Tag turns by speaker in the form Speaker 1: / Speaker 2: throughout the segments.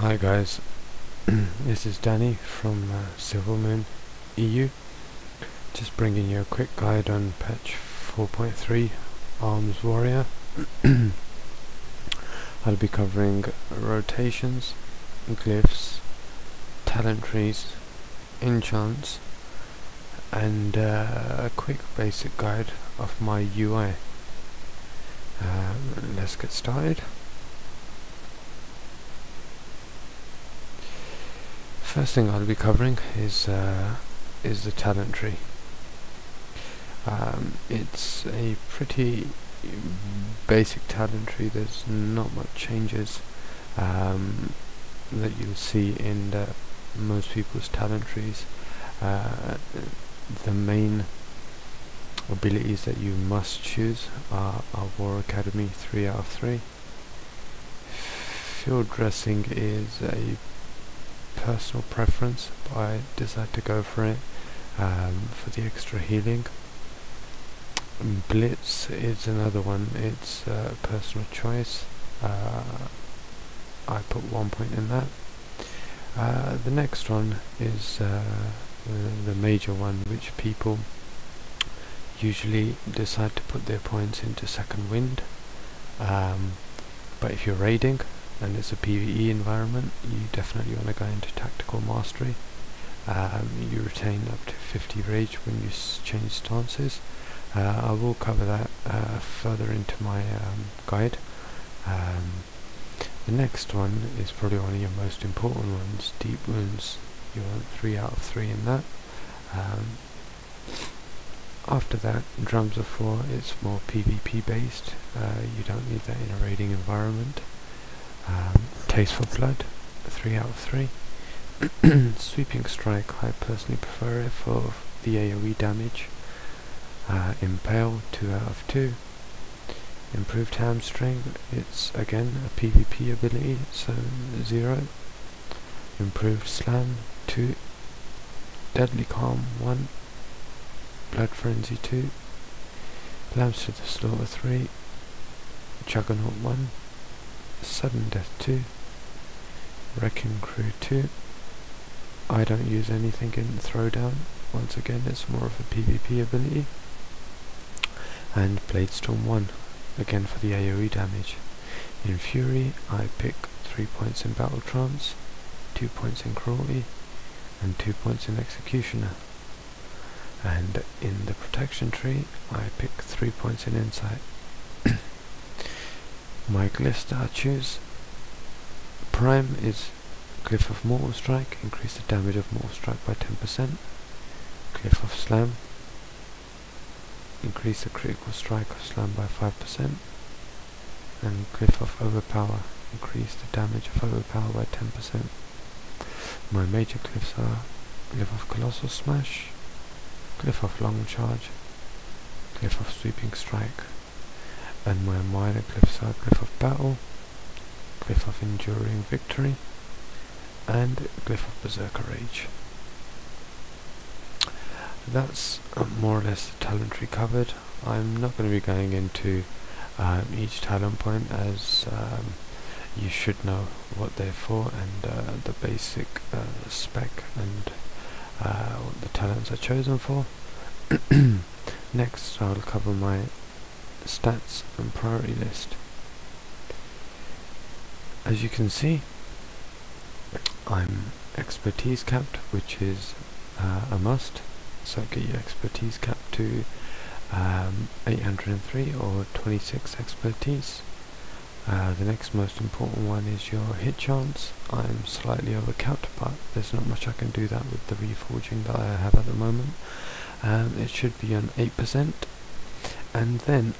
Speaker 1: Hi guys, this is Danny from Silver Moon EU, just bringing you a quick guide on patch 4.3 Arms Warrior. I'll be covering rotations, glyphs, talent trees, enchants, and a quick basic guide of my UI. Let's get started. First thing I'll be covering is the talent tree. It's a pretty basic talent tree. There's not much changes that you'll see in most people's talent trees. The main abilities that you must choose are War Academy 3 out of 3. Field dressing is a personal preference, but I decided to go for it for the extra healing. Blitz is another one. It's a personal choice. I put 1 point in that. The next one is the major one, which people usually decide to put their points into second wind, but if you're raiding and it's a PVE environment, you definitely want to go into tactical mastery. You retain up to 50 rage when you change stances. I will cover that further into my guide. The next one is probably one of your most important ones, deep wounds. You want 3 out of 3 in that. After that, drums of 4, it's more PvP based. You don't need that in a raiding environment. Taste for blood, 3 out of 3. Sweeping strike, I personally prefer it for the AoE damage. Impale, 2 out of 2. Improved hamstring, it's again a PvP ability, so 0. Improved slam, 2. Deadly calm, 1. Blood frenzy, 2. Lambs to the slaughter, 3. Juggernaut, 1. Sudden death, 2. Wrecking crew, 2. I don't use anything in throwdown. Once again, it's more of a PvP ability. And Bladestorm, 1. Again for the AoE damage. In Fury, I pick 3 points in Battle Trance, 2 points in Cruelty, and 2 points in Executioner. And in the Protection tree, I pick 3 points in Insight. My glyphs that I choose: Prime is Glyph of Mortal Strike, increase the damage of Mortal Strike by 10%. Glyph of Slam, increase the critical strike of Slam by 5%. And Glyph of Overpower, increase the damage of Overpower by 10%. My major glyphs are Glyph of Colossal Smash, Glyph of Long Charge, Glyph of Sweeping Strike, and my minor glyphs are Glyph of Battle, Glyph of Enduring Victory, and Glyph of Berserker Rage. That's more or less the talent tree covered. I'm not going to be going into each talent point, as you should know what they're for and the basic spec and what the talents are chosen for. Next, I'll cover my stats and priority list. As you can see, I'm expertise capped, which is a must, so get your expertise capped to 803 or 26 expertise. The next most important one is your hit chance. I'm slightly over capped, but there's not much I can do that with the reforging that I have at the moment. It should be on 8%. And then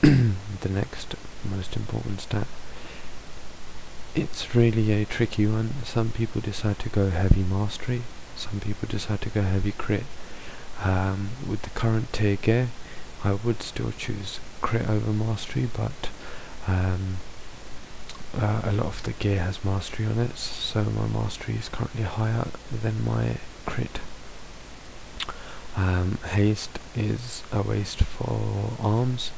Speaker 1: the next most important stat, it's really a tricky one. Some people decide to go heavy mastery, some people decide to go heavy crit. With the current tier gear, I would still choose crit over mastery, but a lot of the gear has mastery on it, so my mastery is currently higher than my crit. Haste is a waste for arms.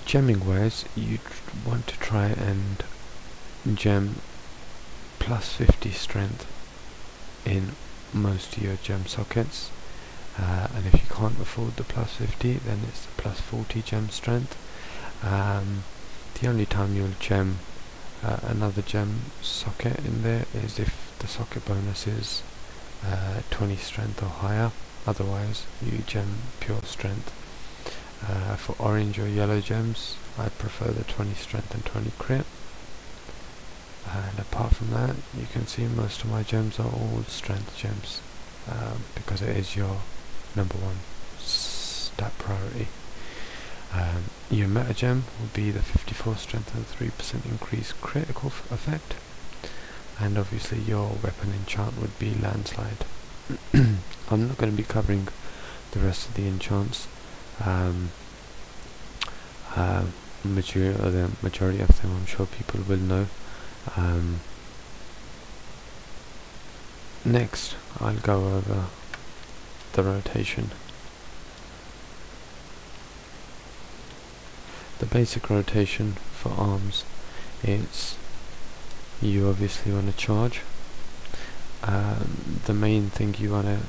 Speaker 1: Gemming wise, you'd want to try and gem plus 50 strength in most of your gem sockets, and if you can't afford the plus 50, then it's the plus 40 gem strength. The only time you'll gem another gem socket in there is if the socket bonus is 20 strength or higher. Otherwise you gem pure strength. For orange or yellow gems, I prefer the 20 strength and 20 crit. And apart from that, you can see most of my gems are all strength gems, because it is your number one stat priority. Your meta gem will be the 54 strength and 3% increased critical effect, and obviously your weapon enchant would be landslide. I'm not going to be covering the rest of the enchants. Majority of them I'm sure people will know. Next I'll go over the rotation. The basic rotation for arms, it's you obviously want to charge. The main thing you want to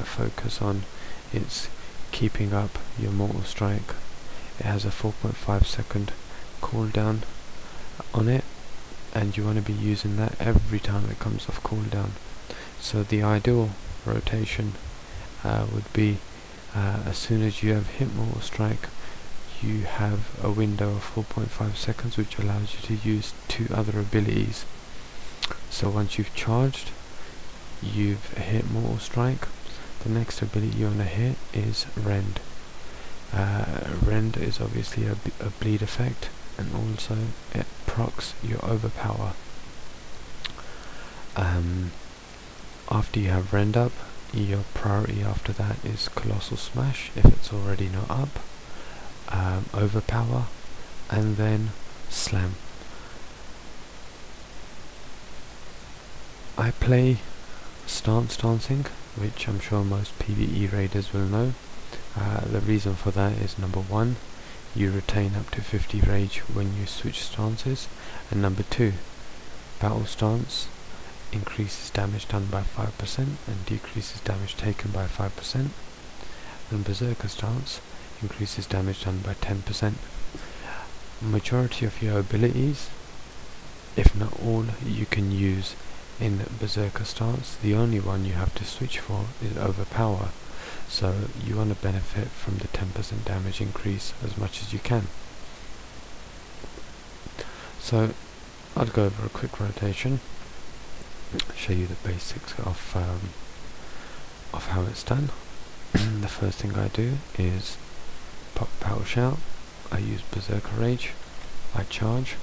Speaker 1: focus on is keeping up your mortal strike. It has a 4.5 second cooldown on it, and you want to be using that every time it comes off cooldown. So the ideal rotation would be as soon as you have hit mortal strike, you have a window of 4.5 seconds which allows you to use 2 other abilities. So once you've charged, you've hit mortal strike, the next ability you want to hit is rend. Rend is obviously a bleed effect, and also it procs your overpower. After you have rend up, your priority after that is colossal smash if it's already not up, overpower, and then slam. I play stance dancing, which I'm sure most PvE raiders will know. The reason for that is number 1, you retain up to 50 rage when you switch stances, and number 2, battle stance increases damage done by 5% and decreases damage taken by 5%, and berserker stance increases damage done by 10%. Majority of your abilities, if not all, you can use in berserker stance. The only one you have to switch for is overpower, so you want to benefit from the 10% damage increase as much as you can. So I'll go over a quick rotation, show you the basics of how it's done. The first thing I do is pop power shout, I use berserker rage, I charge,